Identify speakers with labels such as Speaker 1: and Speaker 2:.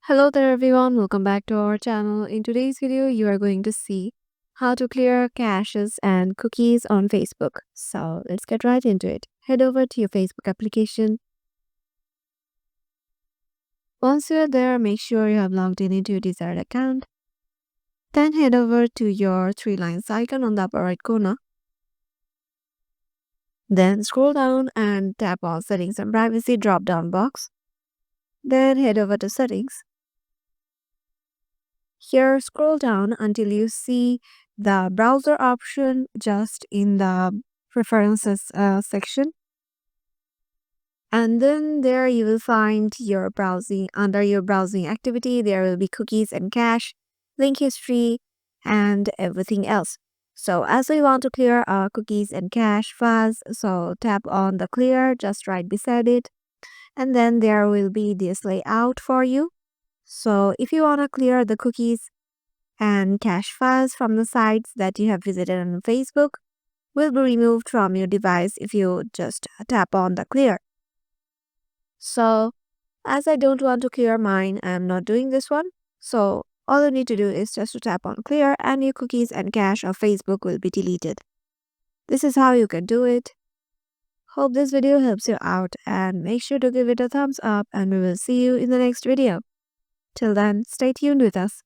Speaker 1: Hello there everyone, welcome back to our channel. In today's video, you are going to see how to clear caches and cookies on Facebook. So let's get right into it. Head over to your Facebook application. Once you're there, make sure you have logged in into your desired account. Then head over to your three lines icon on the upper right corner. Then scroll down and tap on Settings and Privacy drop down box. Then head over to Settings. Here, scroll down until you see the browser option just in the preferences section. And then there you will find your browsing. Under your browsing activity, there will be cookies and cache, link history, and everything else. So as we want to clear our cookies and cache files, so tap on the clear just right beside it. And then there will be this layout for you. So if you want to clear the cookies and cache files from the sites that you have visited on Facebook will be removed from your device if you just tap on the clear. So as I don't want to clear mine, I am not doing this one. So all you need to do is just to tap on clear and your cookies and cache of Facebook will be deleted. This is how you can do it. Hope this video helps you out and make sure to give it a thumbs up and we will see you in the next video. Till then, stay tuned with us.